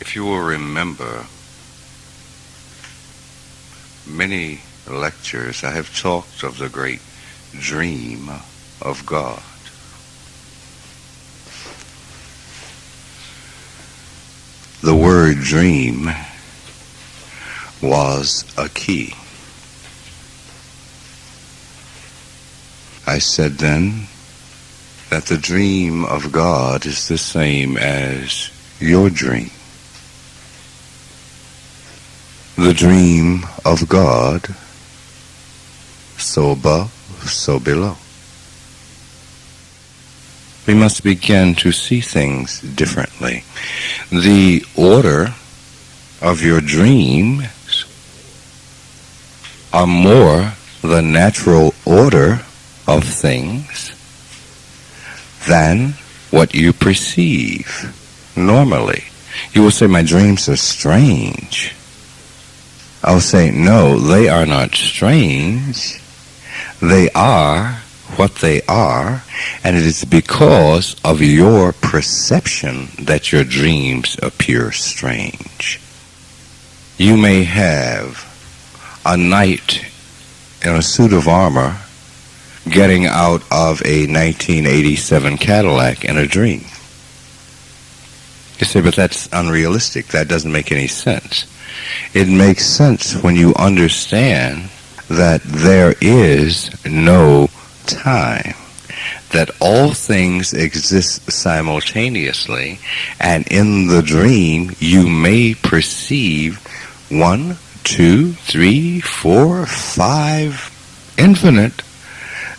If you will remember, many lectures I have talked of the great dream of God. The word dream was a key. I said then that the dream of God is the same as your dream. The dream of God, so above, so below. We must begin to see things differently. The order of your dreams are more the natural order of things than what you perceive normally. You will say, my dreams are strange. I will say, no, they are not strange. They are what they are, and it is because of your perception that your dreams appear strange. You may have a knight in a suit of armor getting out of a 1987 Cadillac in a dream. You say, but that's unrealistic. That doesn't make any sense. It makes sense when you understand that there is no time, that all things exist simultaneously, and in the dream you may perceive 1, 2, 3, 4, 5 infinite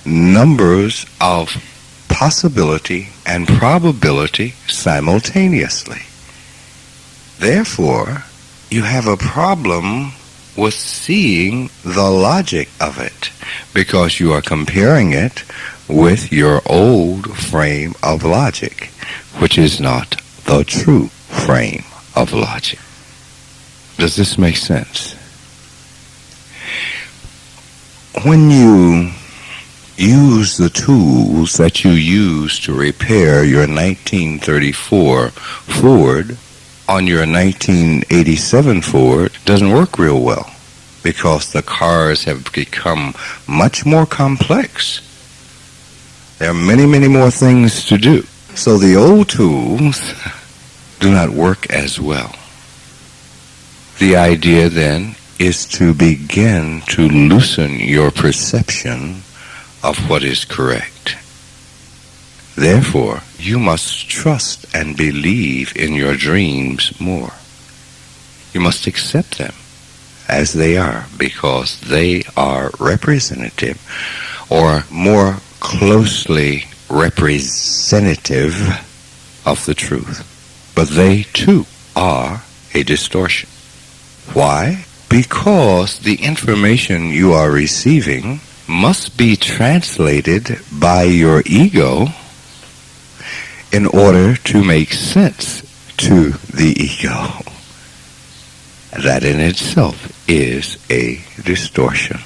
numbers of possibility and probability simultaneously. Therefore, you have a problem with seeing the logic of it, because you are comparing it with your old frame of logic, which is not the true frame of logic. Does this make sense? When you use the tools that you use to repair your 1934 Ford on your 1987 Ford, doesn't work real well, because the cars have become much more complex. There are many, many more things to do. So the old tools do not work as well. The idea then is to begin to loosen your perception of what is correct. Therefore, you must trust and believe in your dreams more. You must accept them as they are, because they are representative, or more closely representative of the truth. But they too are a distortion. Why? Because the information you are receiving must be translated by your ego in order to make sense to the ego. That in itself is a distortion.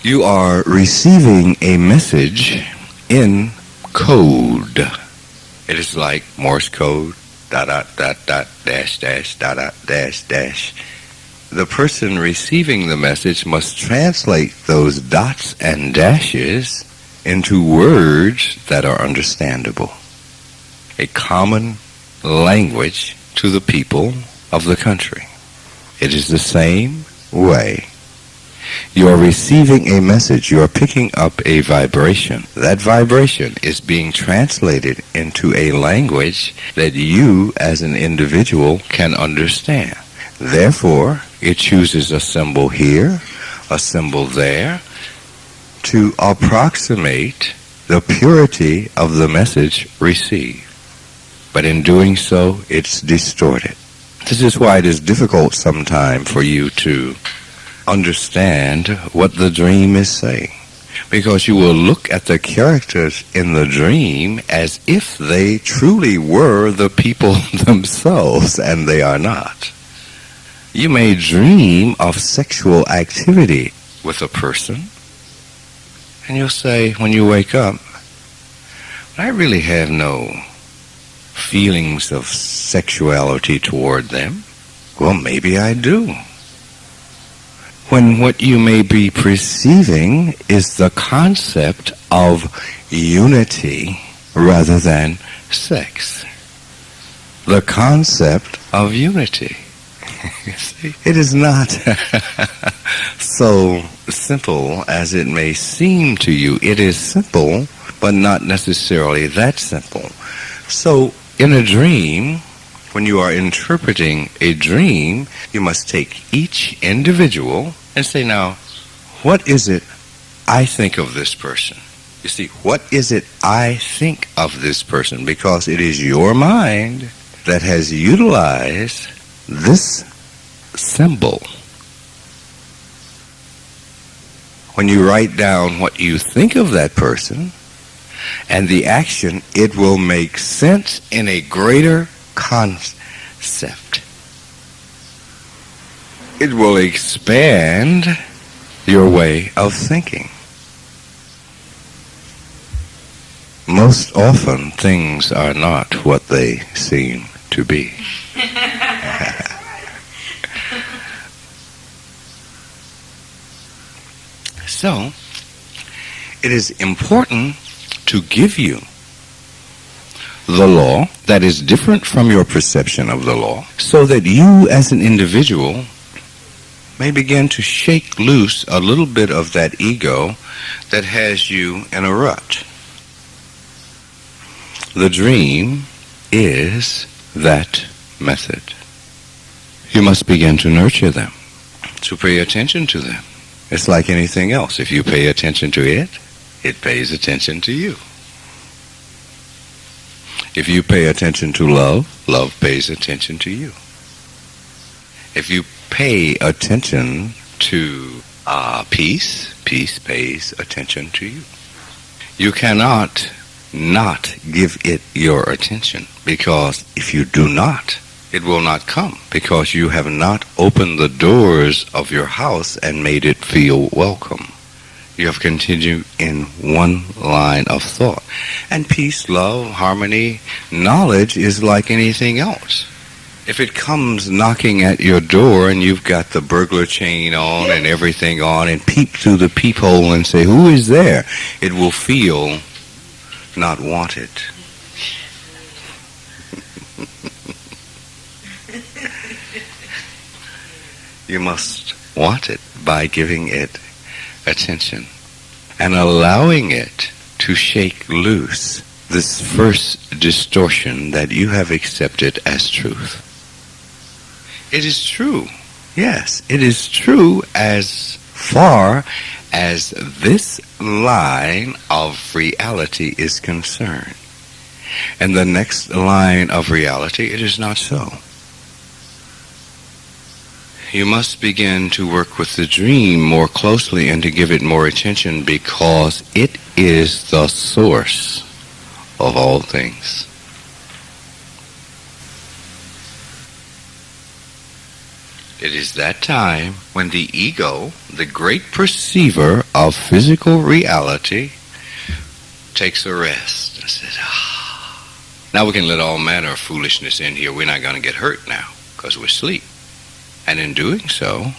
You are receiving a message in code. It is like Morse code, dot, dot, dot, dot, dash, dash, dot, dot, dash, dash. The person receiving the message must translate those dots and dashes into words that are understandable. A common language to the people of the country. It is the same way. You are receiving a message. You are picking up a vibration. That vibration is being translated into a language that you as an individual can understand. Therefore, it chooses a symbol here, a symbol there, to approximate the purity of the message received. But in doing so, it's distorted. This is why it is difficult sometimes for you to understand what the dream is saying, because you will look at the characters in the dream as if they truly were the people themselves, and they are not. You may dream of sexual activity with a person, and you'll say when you wake up, I really have no feelings of sexuality toward them? Well, maybe I do. When what you may be perceiving is the concept of unity rather than sex. The concept of unity. You see, it is not so simple as it may seem to you. It is simple, but not necessarily that simple. So, in a dream, when you are interpreting a dream, you must take each individual and say, now, what is it I think of this person? You see, what is it I think of this person? Because it is your mind that has utilized this symbol. When you write down what you think of that person and the action, it will make sense in a greater concept. It will expand your way of thinking. Most often, things are not what they seem to be. So, it is important to give you the law that is different from your perception of the law, so that you as an individual may begin to shake loose a little bit of that ego that has you in a rut. The dream is that method. You must begin to nurture them, to pay attention to them. It's like anything else. If you pay attention to it, it pays attention to you. If you pay attention to love, love pays attention to you. If you pay attention to peace, peace pays attention to you. You cannot not give it your attention, because if you do not, it will not come, because you have not opened the doors of your house and made it feel welcome. You have continued in one line of thought. And peace, love, harmony, knowledge is like anything else. If it comes knocking at your door and you've got the burglar chain on and everything on, and peep through the peephole and say, who is there? It will feel not wanted. You must want it by giving it attention and allowing it to shake loose this first distortion that you have accepted as truth. It is true. Yes, it is true as far as this line of reality is concerned. And the next line of reality, it is not so. You must begin to work with the dream more closely and to give it more attention, because it is the source of all things. It is that time when the ego, the great perceiver of physical reality, takes a rest and says, now we can let all manner of foolishness in here. We're not going to get hurt now because we're asleep. And in doing so,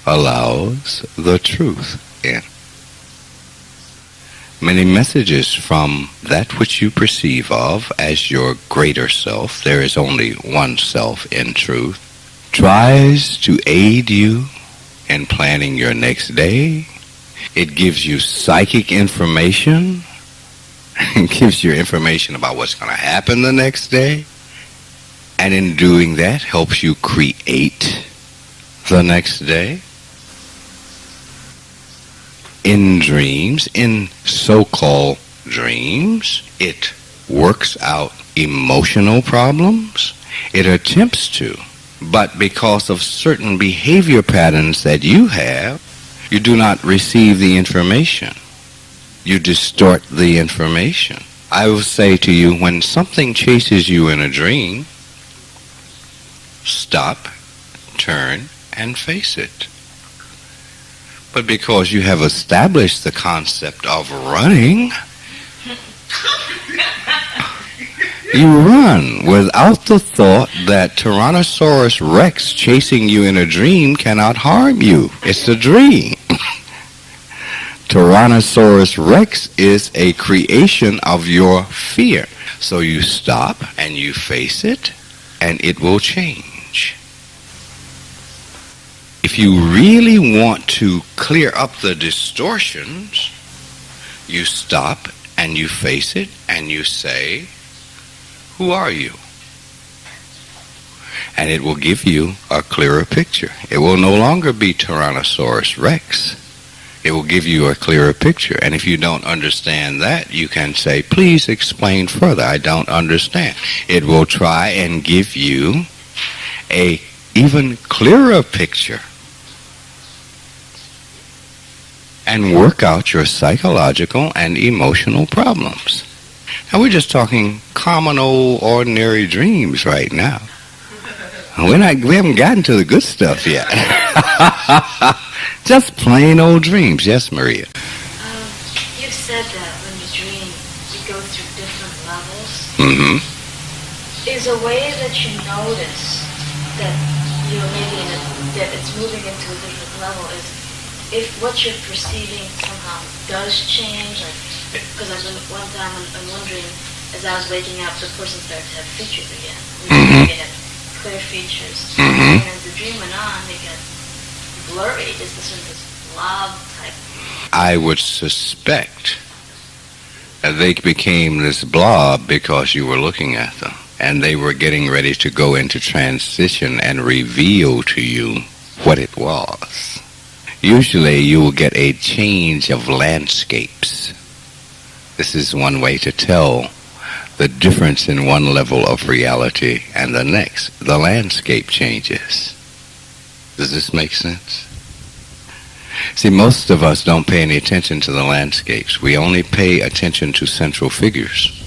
allows the truth in. Many messages from that which you perceive of as your greater self, there is only one self in truth, tries to aid you in planning your next day. It gives you psychic information. It gives you information about what's going to happen the next day. And in doing that, helps you create the next day. In dreams, in so-called dreams, it works out emotional problems. It attempts to. But because of certain behavior patterns that you have, you do not receive the information. You distort the information. I will say to you, when something chases you in a dream, stop, turn, and face it. But because you have established the concept of running, You run without the thought that Tyrannosaurus Rex chasing you in a dream cannot harm you. It's a dream. Tyrannosaurus Rex is a creation of your fear. So you stop and you face it, and it will change. If you really want to clear up the distortions, you stop and you face it and you say, who are you? And it will give you a clearer picture. It will no longer be Tyrannosaurus Rex. It will give you a clearer picture. And if you don't understand that, you can say, please explain further. I don't understand. It will try and give you a even clearer picture and work out your psychological and emotional problems. Now we're just talking common old ordinary dreams right now. We haven't gotten to the good stuff yet. Just plain old dreams. Yes, Maria? You said that when you dream, you go through different levels. Mm-hmm. Is a way that you notice that you're maybe that it's moving into a different level is if what you're perceiving somehow does change, like, because one time I'm wondering, as I was waking up, the person started to have features again. Mm-hmm. They had clear features. Mm-hmm. And as the dream went on, they got blurry. Just this blob type. I would suspect that they became this blob because you were looking at them. And they were getting ready to go into transition and reveal to you what it was. Usually you will get a change of landscapes. This is one way to tell the difference in one level of reality and the next. The landscape changes. Does this make sense? See, most of us don't pay any attention to the landscapes. We only pay attention to central figures.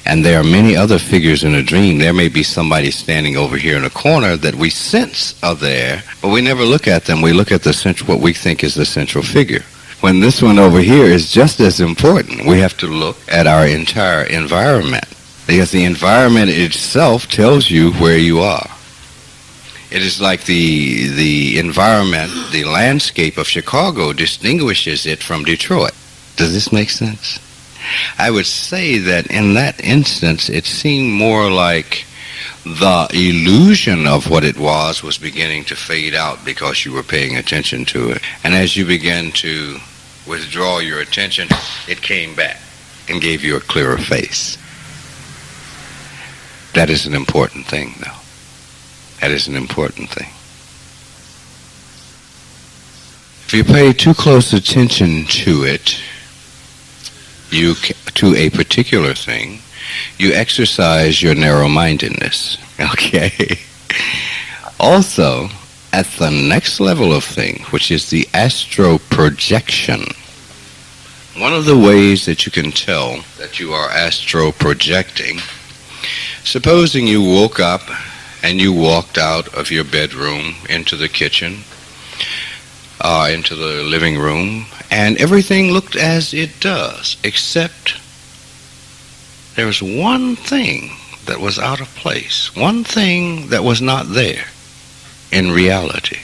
And there are many other figures in a dream. There may be somebody standing over here in a corner that we sense are there, but we never look at them. We look at the central, what we think is the central figure. When this one over here is just as important, we have to look at our entire environment, because the environment itself tells you where you are. It is like the environment, the landscape of Chicago distinguishes it from Detroit. Does this make sense? I would say that in that instance, it seemed more like the illusion of what it was beginning to fade out because you were paying attention to it. And as you began to withdraw your attention, it came back and gave you a clearer face. That is an important thing, though. That is an important thing. If you pay too close attention to it, to a particular thing, you exercise your narrow-mindedness. Okay? Also, at the next level of thing, which is the astral projection, one of the ways that you can tell that you are astral projecting, supposing you woke up and you walked out of your bedroom into the kitchen, into the living room, and everything looked as it does, except there was one thing that was out of place, one thing that was not there in reality.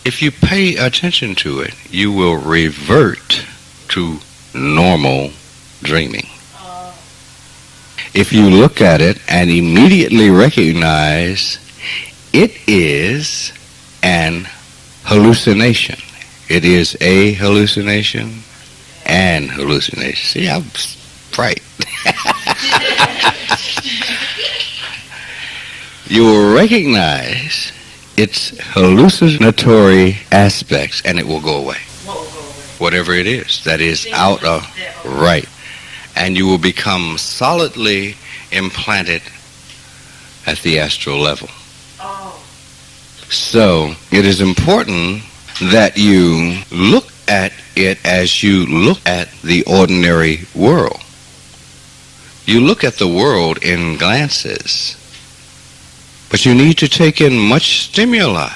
If you pay attention to it, you will revert to normal dreaming. If you look at it and immediately recognize it is an hallucination. It is a hallucination and hallucination. See, I'm right. You will recognize its hallucinatory aspects and it will go away. Whatever it is that is out of right. And you will become solidly implanted at the astral level. So it is important that you look at it as you look at the ordinary world. You look at the world in glances, but you need to take in much stimuli.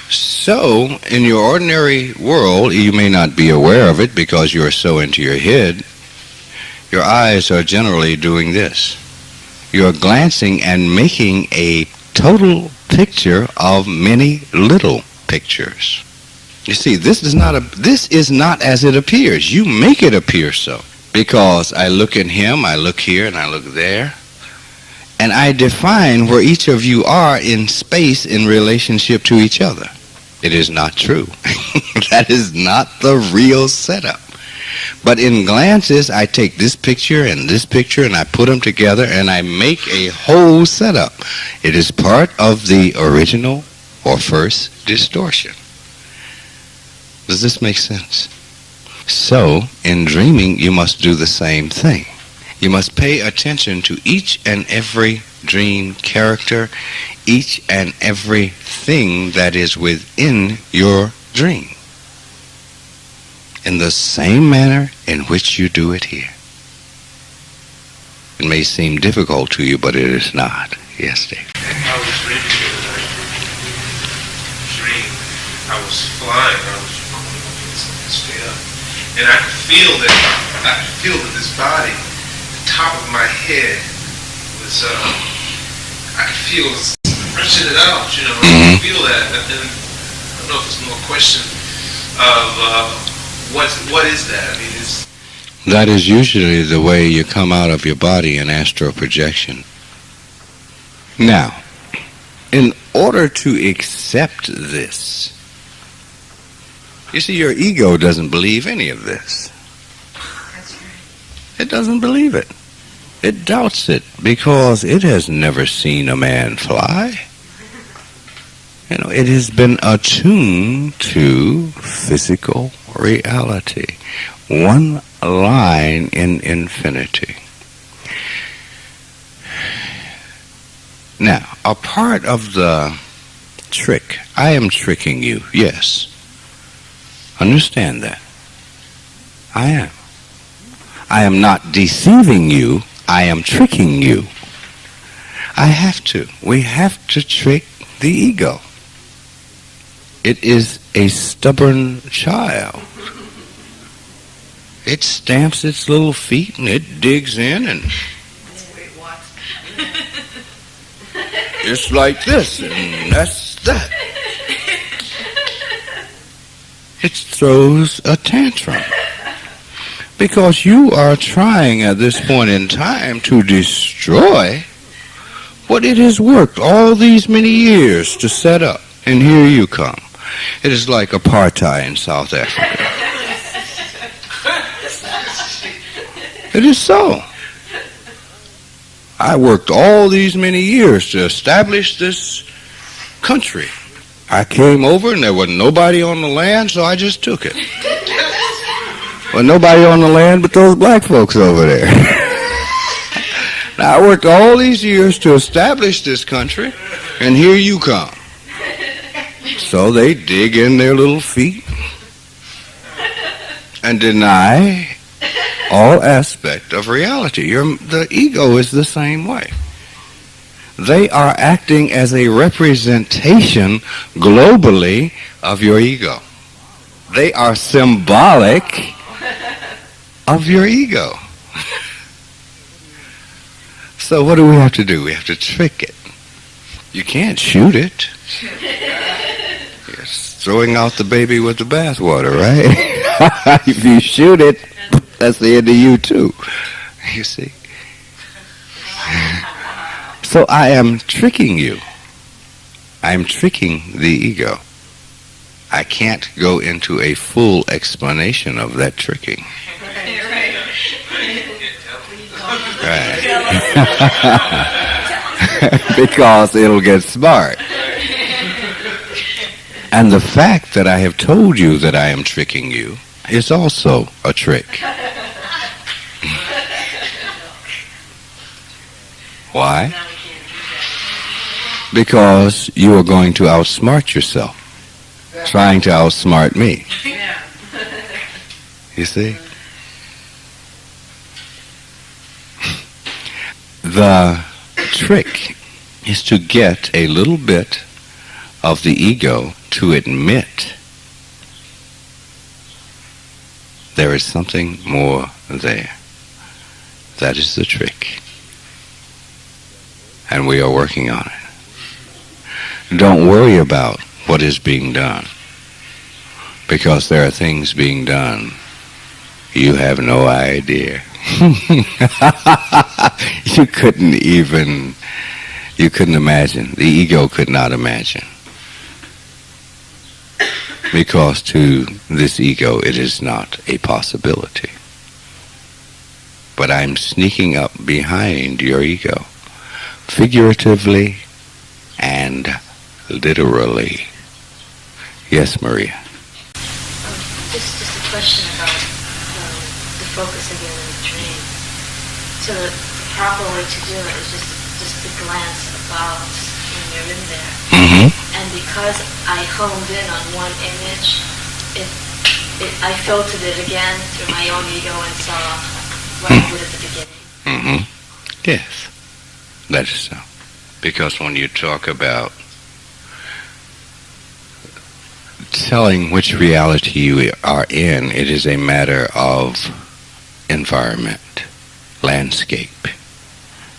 So, in your ordinary world, you may not be aware of it because you are so into your head, your eyes are generally doing this. You're glancing and making a total picture of many little pictures. You see, this is not as it appears. You make it appear so. Because I look at him, I look here, and I look there, and I define where each of you are in space in relationship to each other. It is not true. That is not the real setup. But in glances, I take this picture, and I put them together, and I make a whole setup. It is part of the original or first distortion. Does this make sense? So, in dreaming, you must do the same thing. You must pay attention to each and every dream character, each and every thing that is within your dream, in the same manner in which you do it here. It may seem difficult to you, but it is not. Yes, Dave. I was reading the other night. Dream. I was flying. I was straight up. And I could feel that this body, the top of my head was, I could feel stretching it out, you know, I could feel that. And then, I don't know if it's more a question of what is that? I mean, that is usually the way you come out of your body in astral projection. Now, in order to accept this, you see, your ego doesn't believe any of this. That's right. It doesn't believe it. It doubts it because it has never seen a man fly. You know, it has been attuned to physical reality. One line in infinity. Now, a part of the trick, I am tricking you, yes. Understand that. I am. I am not deceiving you. I am tricking you. I have to. We have to trick the ego. It is a stubborn child. It stamps its little feet and it digs in and it's like this and that's that. It throws a tantrum because you are trying at this point in time to destroy what it has worked all these many years to set up, and here you come. It is like apartheid in South Africa. It is so. I worked all these many years to establish this country. I came over and there was nobody on the land, so I just took it. Well, nobody on the land but those black folks over there. Now, I worked all these years to establish this country, and here you come. So they dig in their little feet and deny all aspect of reality. The ego is the same way. They are acting as a representation globally of your ego. They are symbolic of your ego. So what do we have to do? We have to trick it. You can't shoot it. It's throwing out the baby with the bathwater, right? If you shoot it, that's the end of you too. You see? So I am tricking you. I am tricking the ego. I can't go into a full explanation of that tricking. Right. Because it'll get smart. And the fact that I have told you that I am tricking you is also a trick. Why? Because you are going to outsmart yourself, trying to outsmart me. You see? The trick is to get a little bit of the ego to admit there is something more there. That is the trick. And we are working on it. Don't worry about what is being done, because there are things being done you have no idea. You couldn't imagine. The ego could not imagine. Because to this ego it is not a possibility. But I'm sneaking up behind your ego, figuratively and literally. Yes, Maria. Just a question about the focus again in the dream. So the proper way to do it is just to glance about when you're in there. Mm-hmm. And because I honed in on one image, I filtered it again through my own ego and saw what I did at the beginning. Mm-hmm. Yes, that is so. Because when you talk about telling which reality you are in, it is a matter of environment, landscape.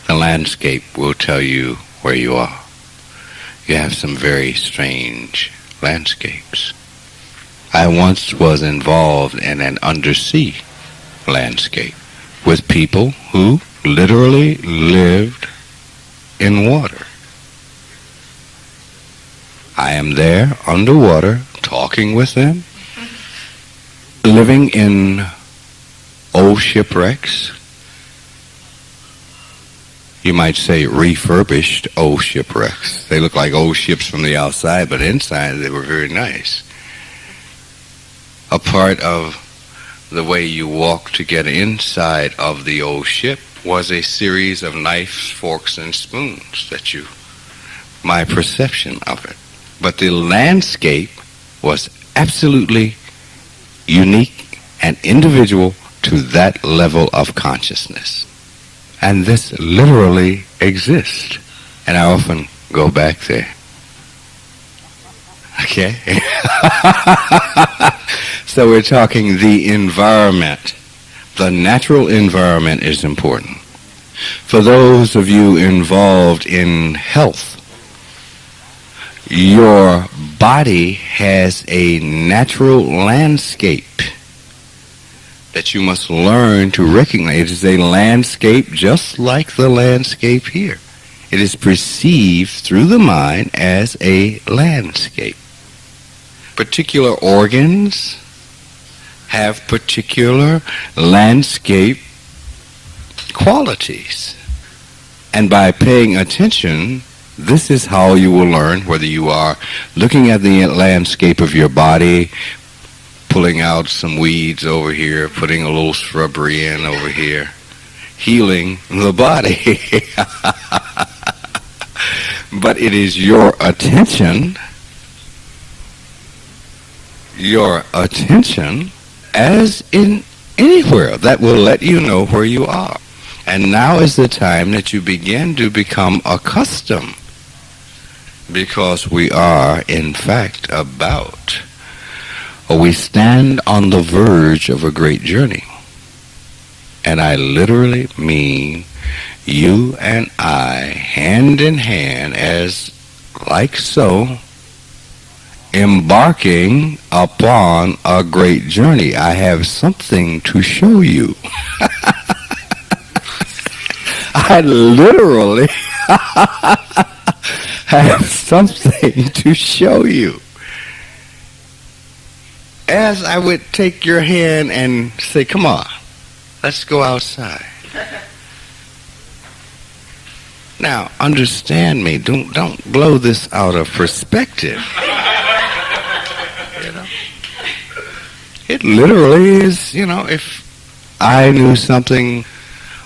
The landscape will tell you where you are. You have some very strange landscapes. I once was involved in an undersea landscape with people who literally lived in water. I am there underwater talking with them, living in old shipwrecks. You might say refurbished old shipwrecks. They look like old ships from the outside, but inside they were very nice. A part of the way you walk to get inside of the old ship was a series of knives, forks, and spoons my perception of it. But the landscape was absolutely unique and individual to that level of consciousness. And this literally exists. And I often go back there. Okay? So we're talking the environment. The natural environment is important. For those of you involved in health, your body has a natural landscape that you must learn to recognize. It is a landscape just like the landscape here. It is perceived through the mind as a landscape. Particular organs have particular landscape qualities. And by paying attention, this is how you will learn whether you are looking at the landscape of your body, pulling out some weeds over here, putting a little shrubbery in over here, healing the body. But it is your attention, as in anywhere, that will let you know where you are. And now is the time that you begin to become accustomed, because we are, in fact, we stand on the verge of a great journey. And I literally mean you and I, hand in hand, as like so, embarking upon a great journey. I have something to show you. I literally have something to show you. As I would take your hand and say, come on, let's go outside. Now, understand me. Don't blow this out of perspective. You know? It literally is, if I knew something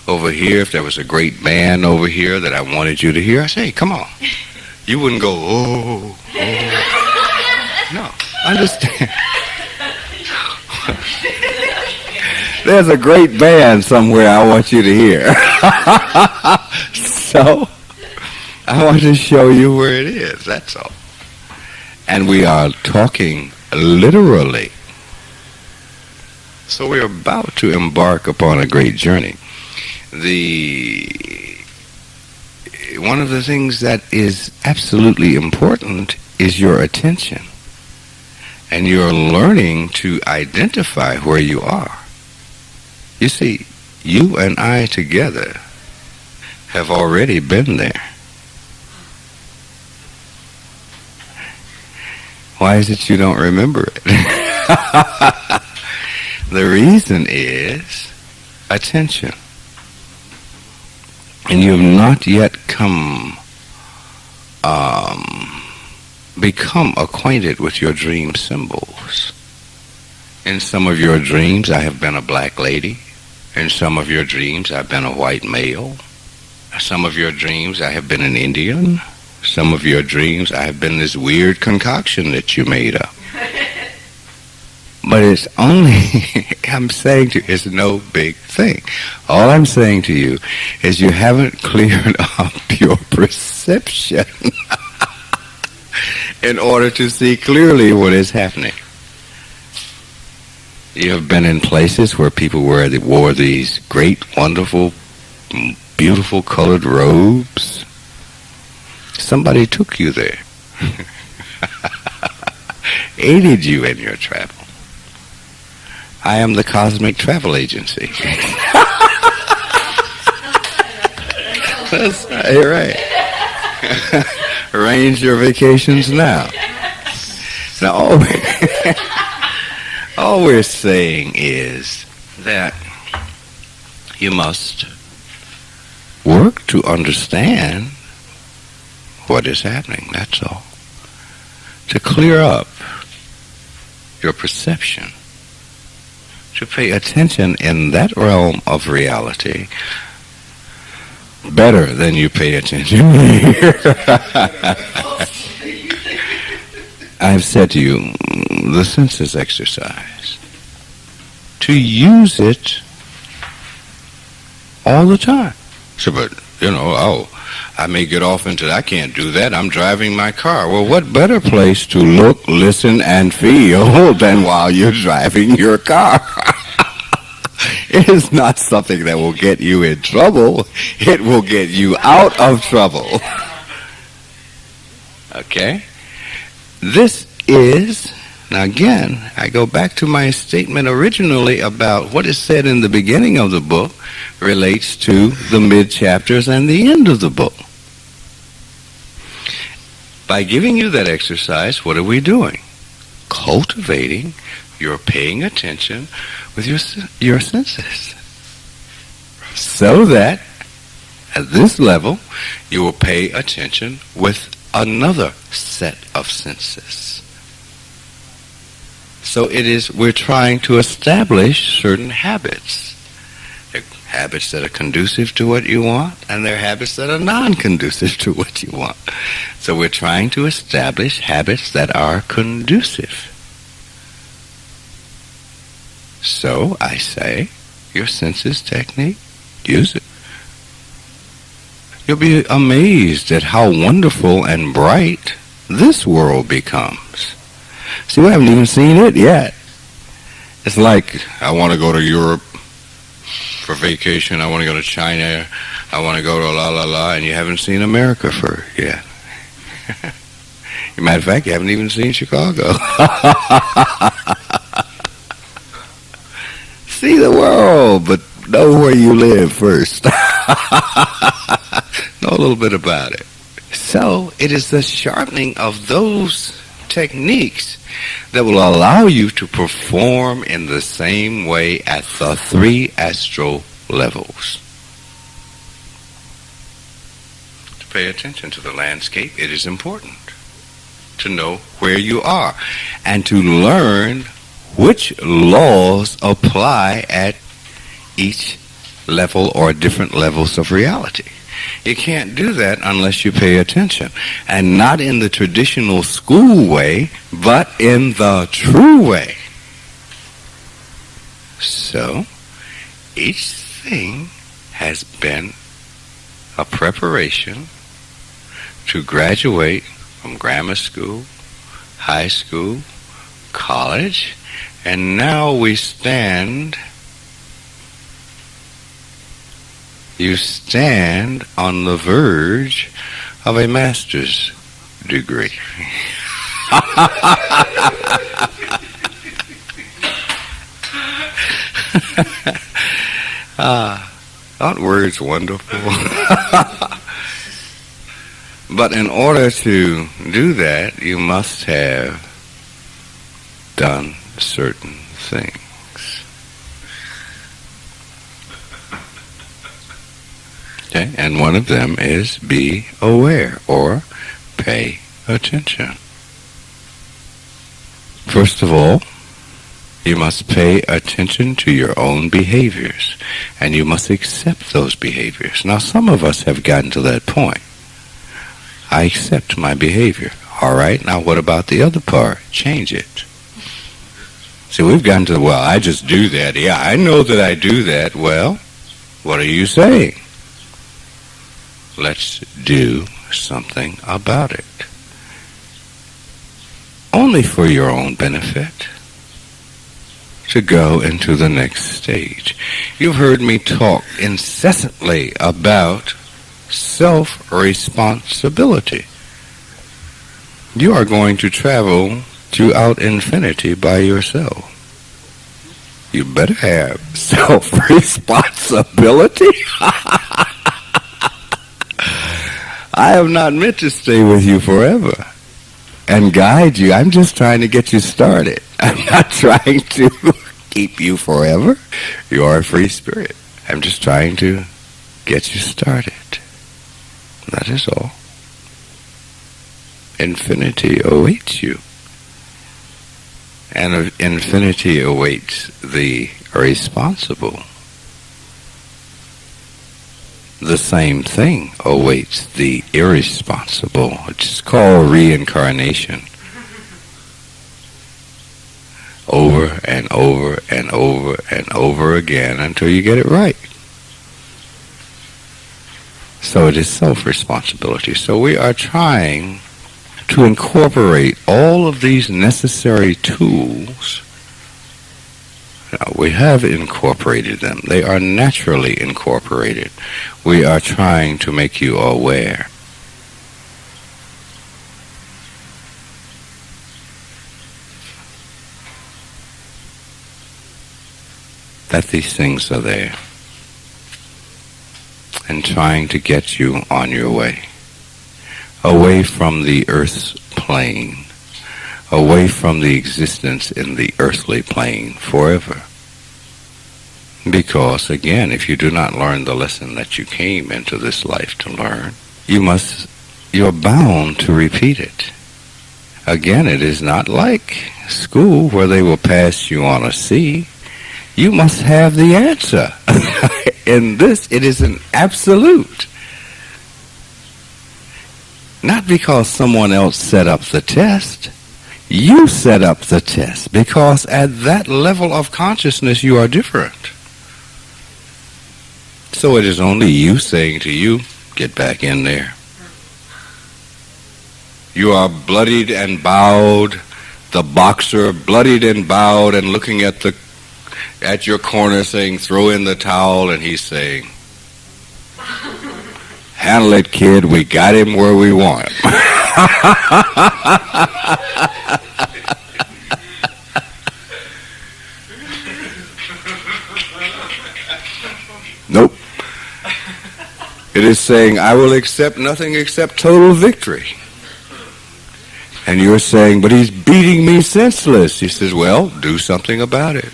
over here, if there was a great band over here that I wanted you to hear, I say, hey, come on. You wouldn't go, oh. No, understand. There's a great band somewhere I want you to hear. So, I want to show you where it is, that's all. And we are talking literally. So we're about to embark upon a great journey. one of the things that is absolutely important is your attention. And you're learning to identify where you are. You see, you and I together have already been there. Why is it you don't remember it? The reason is attention. And you have not yet become acquainted with your dream symbols. In some of your dreams, I have been a black lady. In some of your dreams, I've been a white male. Some of your dreams, I have been an Indian. Some of your dreams, I have been this weird concoction that you made up. But it's only, I'm saying to you, it's no big thing. All I'm saying to you is you haven't cleared up your perception in order to see clearly what is happening. You have been in places where people wore these great, wonderful, beautiful colored robes. Somebody took you there. Aided you in your travel. I am the cosmic travel agency. That's right. Arrange your vacations now. Now, all we're saying is that you must work to understand what is happening, that's all. To clear up your perception. To pay attention in that realm of reality better than you pay attention here. I've said to you, the senses exercise, to use it all the time. So, but, I may get off into, I can't do that, I'm driving my car. Well, what better place to look, listen, and feel than while you're driving your car? It is not something that will get you in trouble. It will get you out of trouble. Okay? This is, now again, I go back to my statement originally about what is said in the beginning of the book relates to the mid-chapters and the end of the book. By giving you that exercise, what are we doing? Cultivating your paying attention with your senses. So that at this level, you will pay attention with another set of senses. So we're trying to establish certain habits. There are habits that are conducive to what you want, and there are habits that are non-conducive to what you want. So we're trying to establish habits that are conducive. So I say, your senses technique, use it. You'll be amazed at how wonderful and bright this world becomes. See, we haven't even seen it yet. It's like, I want to go to Europe for vacation, I want to go to China, I want to go to la, and you haven't seen America yet. As a matter of fact, you haven't even seen Chicago. See the world, but know where you live first. Know a little bit about it. So it is the sharpening of those techniques that will allow you to perform in the same way at the 3 astral levels. To pay attention to the landscape, it is important to know where you are and to learn which laws apply at each level or different levels of reality. You can't do that unless you pay attention. And not in the traditional school way, but in the true way. So, each thing has been a preparation to graduate from grammar school, high school, college, and now we stand you stand on the verge of a master's degree. Aren't words wonderful? But in order to do that, you must have done certain things. Okay? And one of them is be aware or pay attention. First of all, you must pay attention to your own behaviors, and you must accept those behaviors. Now, some of us have gotten to that point. I accept my behavior. All right, now what about the other part? Change it. See, we've gotten to, well, I just do that. Yeah, I know that I do that. Well, what are you saying? Let's do something about it. Only for your own benefit. To go into the next stage. You've heard me talk incessantly about self-responsibility. You are going to travel throughout infinity by yourself. You better have self-responsibility. I have not meant to stay with you forever and guide you. I'm just trying to get you started. I'm not trying to keep you forever. You are a free spirit. I'm just trying to get you started. That is all. Infinity awaits you. And infinity awaits the responsible. The same thing awaits the irresponsible, which is called reincarnation. Over and over and over and over again until you get it right. So it is self-responsibility. So we are trying to incorporate all of these necessary tools. Now, we have incorporated them. They are naturally incorporated. We are trying to make you aware. That these things are there. And trying to get you on your way. Away from the earth's plane. Away from the existence in the earthly plane forever. Because, again, if you do not learn the lesson that you came into this life to learn, you're bound to repeat it. Again, it is not like school where they will pass you on a C. You must have the answer. In this, it is an absolute. Not because someone else set up the test. You set up the test because at that level of consciousness you are different. So it is only you saying to you, get back in there. You are bloodied and bowed, the boxer bloodied and bowed and looking at your corner saying, throw in the towel, and he's saying, handle it, kid, we got him where we want him. Nope. It is saying, I will accept nothing except total victory. And you're saying, but he's beating me senseless. He says, well, do something about it.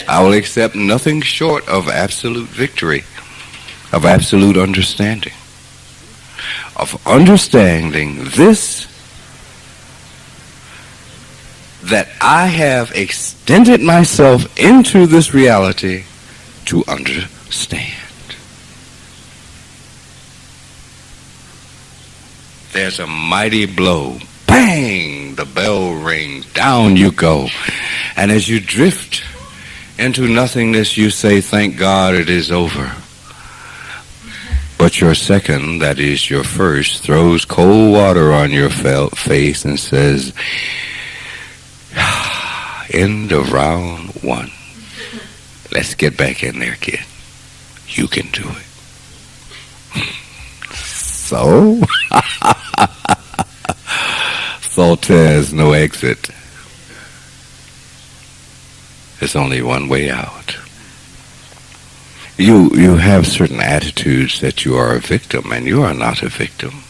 I will accept nothing short of absolute victory, of absolute understanding. Of understanding this, that I have extended myself into this reality to understand. There's a mighty blow. Bang! The bell rings. Down you go. And as you drift into nothingness, you say, thank God it is over. But your second, that is your first, throws cold water on your face and says, end of round one. Let's get back in there, kid. you can do it. So? So there's no exit. There's only one way out. You have certain attitudes that you are a victim, and you are not a victim.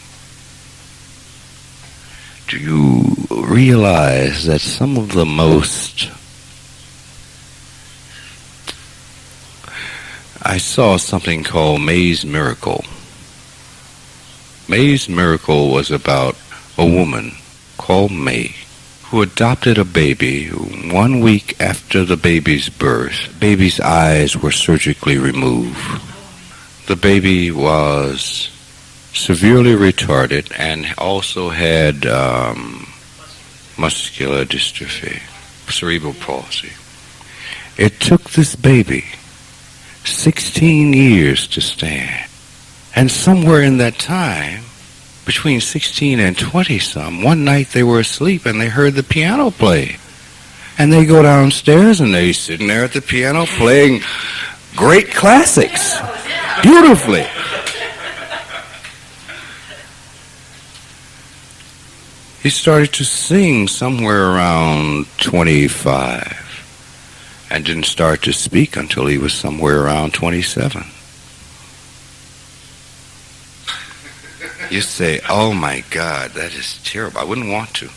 Do you realize that some of the most... I saw something called May's Miracle. May's Miracle was about a woman called May who adopted a baby. 1 week after the baby's birth, baby's eyes were surgically removed. The baby was severely retarded and also had muscular dystrophy, cerebral palsy. It took this baby 16 years to stand. And somewhere in that time, between 16 and 20-some, one night they were asleep and they heard the piano play. And they go downstairs and they're sitting there at the piano playing great classics, beautifully. He started to sing somewhere around 25 and didn't start to speak until he was somewhere around 27. You say, oh my God, that is terrible. I wouldn't want to.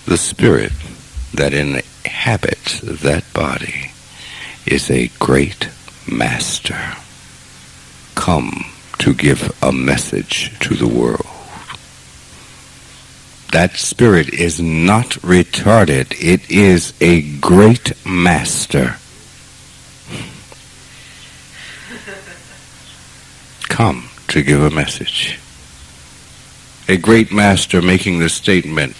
The spirit that inhabits that body is a great master, come to give a message to the world. That spirit is not retarded. It is a great master. Come to give a message. A great master making the statement,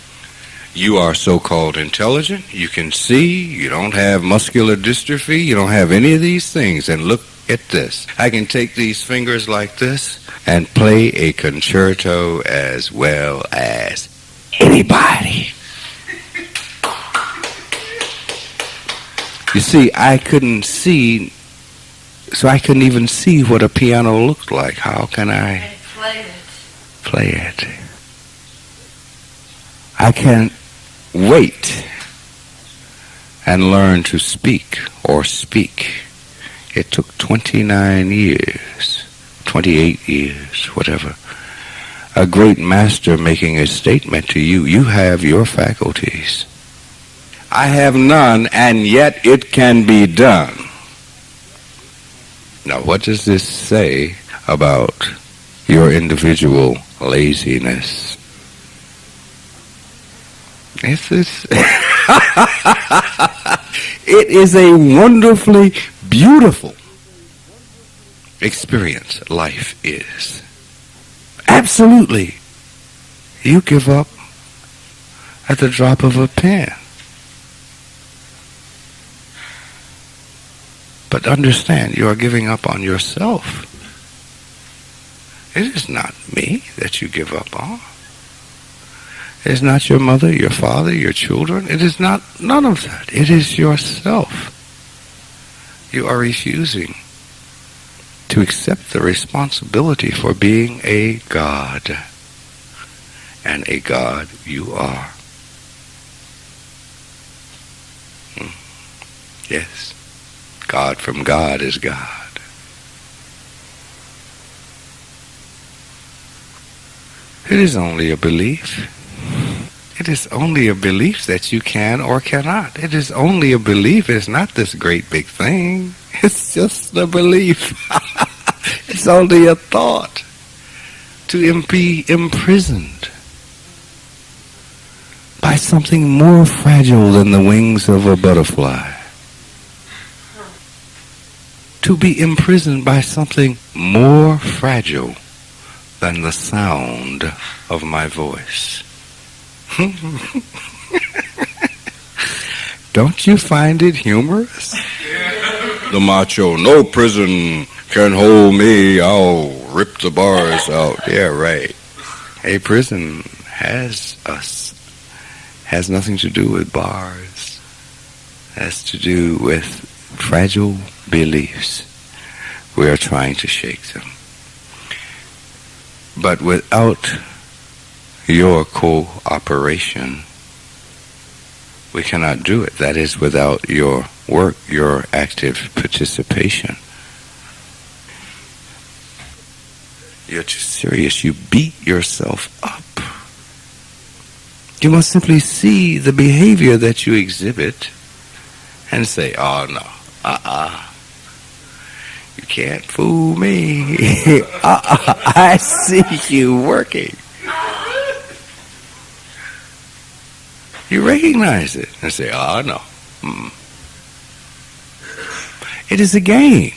you are so-called intelligent, you can see, you don't have muscular dystrophy, you don't have any of these things, and look at this. I can take these fingers like this and play a concerto as well as anybody. You see, I couldn't see, so I couldn't even see what a piano looked like. How can I play it? I can't wait and learn to speak or speak. It took 29 years, 28 years, whatever. A great master making a statement to you, you have your faculties. I have none, and yet it can be done. Now, what does this say about your individual laziness? It is a wonderfully beautiful experience life is. Absolutely. You give up at the drop of a pen. But understand, you are giving up on yourself. It is not me that you give up on. It is not your mother, your father, your children. It is not, none of that. It is yourself. You are refusing to accept the responsibility for being a God. And a God you are. Yes. God from God is God. It is only a belief. It is only a belief that you can or cannot. It is only a belief. It's not this great big thing. It's just a belief. It's only a thought to be imprisoned by something more fragile than the wings of a butterfly. To be imprisoned by something more fragile than the sound of my voice. Don't you find it humorous? The macho, no prison can hold me, I'll rip the bars out. Yeah, right. A prison has nothing to do with bars. Has to do with fragile beliefs. We are trying to shake them. But without your cooperation, we cannot do it. That is, without your work, your active participation. You're too serious. You beat yourself up. You must simply see the behavior that you exhibit and say, oh no, you can't fool me. I see you working. You recognize it and say, oh no. It is a game.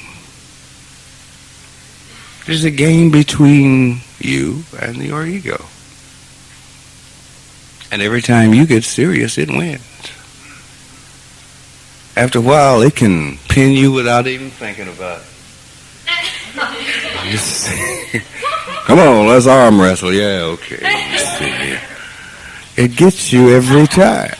It is a game between you and your ego. And every time you get serious, it wins. After a while, it can pin you without even thinking about it. Come on, let's arm wrestle. Yeah, okay. It gets you every time.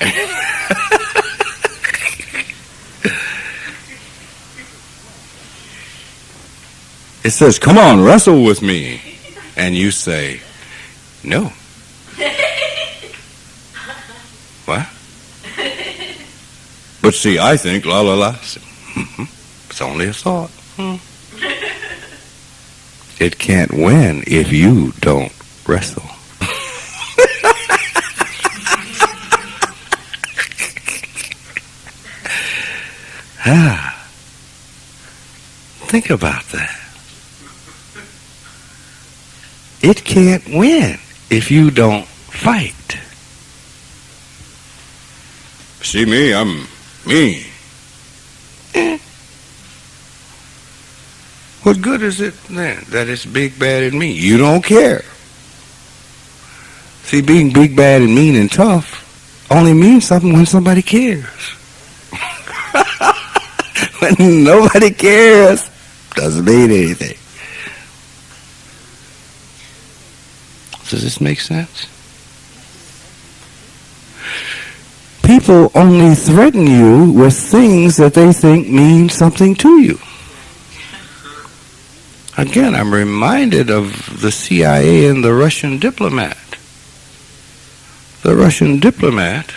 It says, come on, wrestle with me. And you say, no. What? But see, I think, la la la. It's only a thought. It can't win if you don't wrestle. Think about that. It can't win if you don't fight. See me, I'm me. What good is it then that it's big, bad, and mean? You don't care. See, being big, bad, and mean and tough only means something when somebody cares. When nobody cares, doesn't mean anything. Does this make sense? People only threaten you with things that they think mean something to you. Again, I'm reminded of the CIA and the Russian diplomat. The Russian diplomat,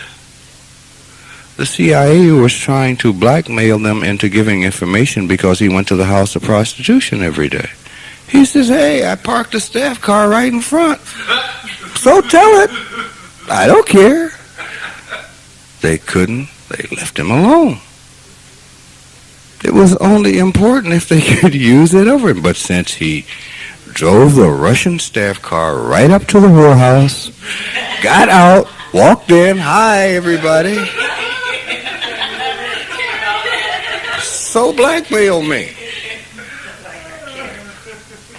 the CIA was trying to blackmail them into giving information because he went to the house of prostitution every day. He says, hey, I parked a staff car right in front. So tell it. I don't care. They couldn't. They left him alone. It was only important if they could use it over him. But since he drove the Russian staff car right up to the whorehouse, got out, walked in, hi everybody. So blackmailed me.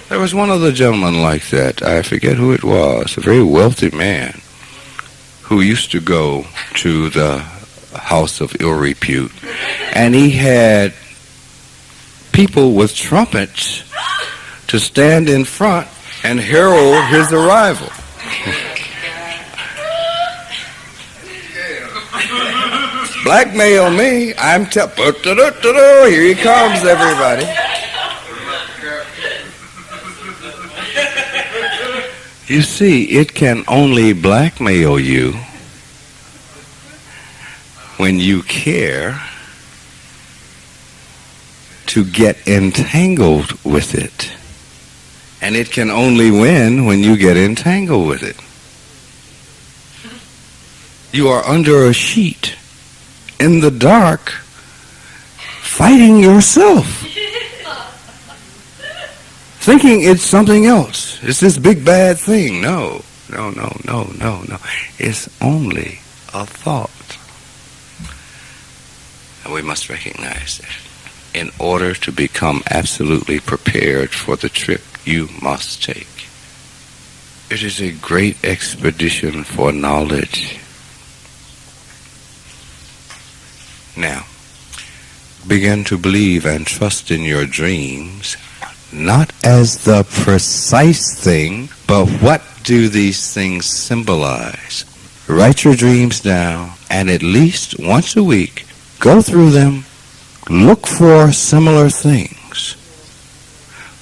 There was one other gentleman like that. I forget who it was. A very wealthy man who used to go to the house of ill repute. And he had people with trumpets to stand in front and herald his arrival. Blackmail me. Here he comes, everybody. You see, it can only blackmail you when you care to get entangled with it. And it can only win when you get entangled with it. You are under a sheet, in the dark, fighting yourself. Thinking it's something else. It's this big bad thing. No. It's only a thought. And we must recognize that. In order to become absolutely prepared for the trip you must take. It is a great expedition for knowledge. Now, begin to believe and trust in your dreams, not as the precise thing, but what do these things symbolize? Write your dreams down, and at least once a week, go through them look for similar things.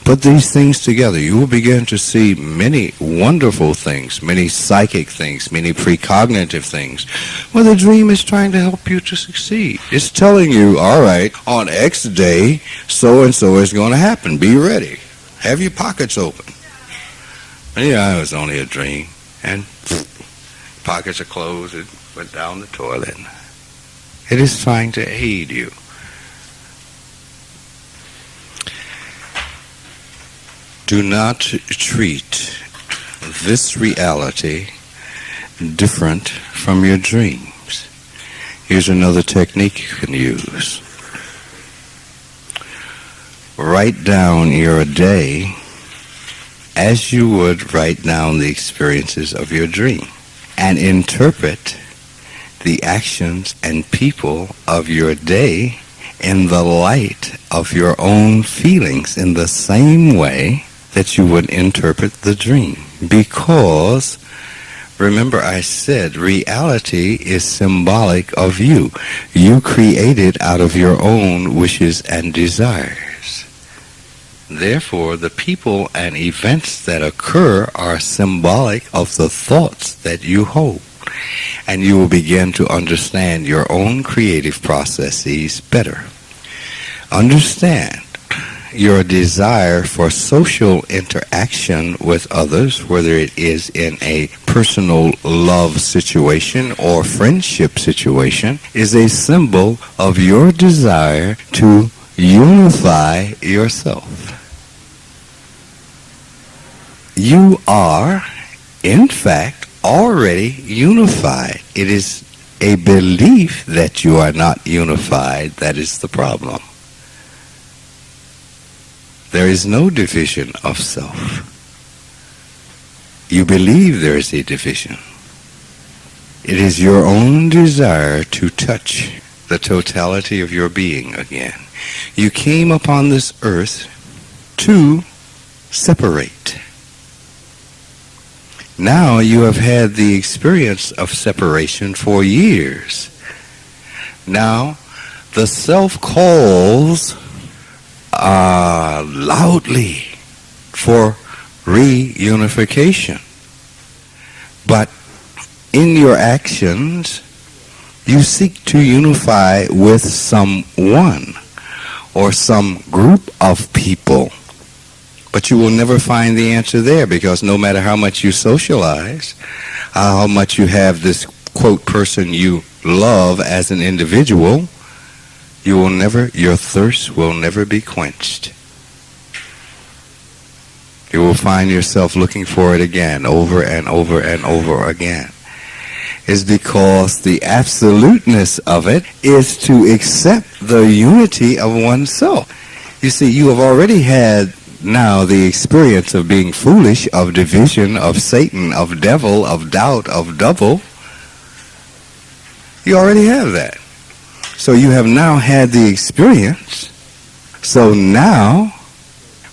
Put these things together. You will begin to see many wonderful things, many psychic things, many precognitive things. Well, the dream is trying to help you to succeed. It's telling you, all right, on X day, so-and-so is going to happen. Be ready. Have your pockets open. Yeah, it was only a dream. And pockets are closed. It went down the toilet. It is trying to aid you. Do not treat this reality different from your dreams. Here's another technique you can use. Write down your day as you would write down the experiences of your dream, and interpret the actions and people of your day in the light of your own feelings in the same way that you would interpret the dream. Because, remember I said, reality is symbolic of you. You create it out of your own wishes and desires. Therefore, the people and events that occur are symbolic of the thoughts that you hold. And you will begin to understand your own creative processes better. Understand your desire for social interaction with others, whether it is in a personal love situation or friendship situation, is a symbol of your desire to unify yourself. You are, in fact, already unified. It is a belief that you are not unified that is the problem. There is no division of self. You believe there is a division. It is your own desire to touch the totality of your being again. You came upon this earth to separate. Now you have had the experience of separation for years. Now the self calls loudly for reunification. But in your actions, you seek to unify with someone or some group of people. But you will never find the answer there, because no matter how much you socialize, how much you have this, quote, person you love as an individual, your thirst will never be quenched. You will find yourself looking for it again, over and over and over again. It's because the absoluteness of it is to accept the unity of oneself. You see, you have already had now the experience of being foolish, of division, of Satan, of devil, of doubt, of double. You already have that. So you have now had the experience. So now,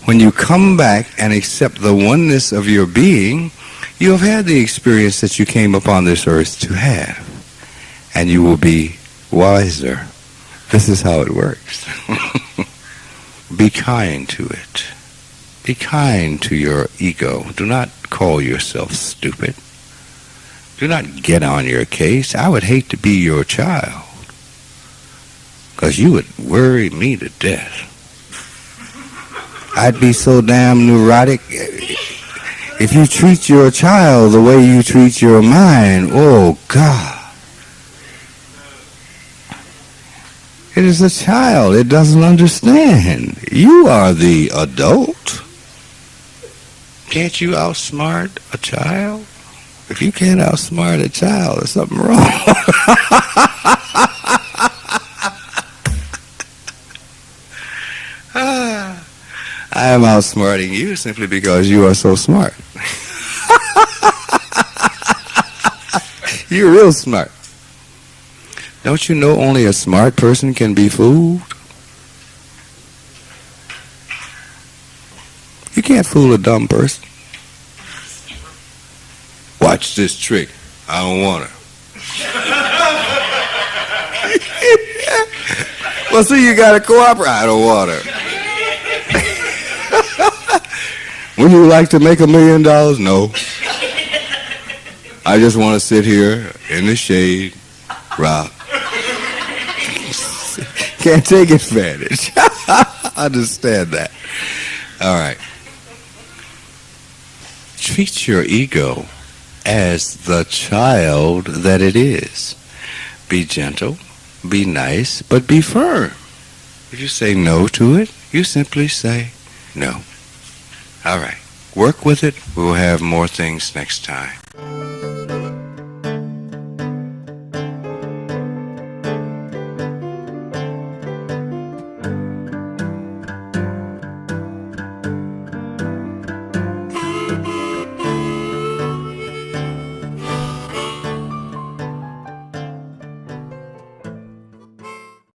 when you come back and accept the oneness of your being, you have had the experience that you came upon this earth to have. And you will be wiser. This is how it works. Be kind to it. Be kind to your ego. Do not call yourself stupid. Do not get on your case. I would hate to be your child, because you would worry me to death. I'd be so damn neurotic. If you treat your child the way you treat your mind, oh God. It is a child. It doesn't understand. You are the adult. Can't you outsmart a child? If you can't outsmart a child, there's something wrong. I am outsmarting you simply because you are so smart. You're real smart. Don't you know only a smart person can be fooled? You can't fool a dumb person. Watch this trick. I don't want her. Well, see, you got to cooperate. I don't want to. Would you like to make $1 million? No. I just want to sit here in the shade, rock. Can't take advantage. Understand that. All right. Treat your ego as the child that it is. Be gentle, be nice, but be firm. If you say no to it, you simply say no. All right. Work with it. We'll have more things next time.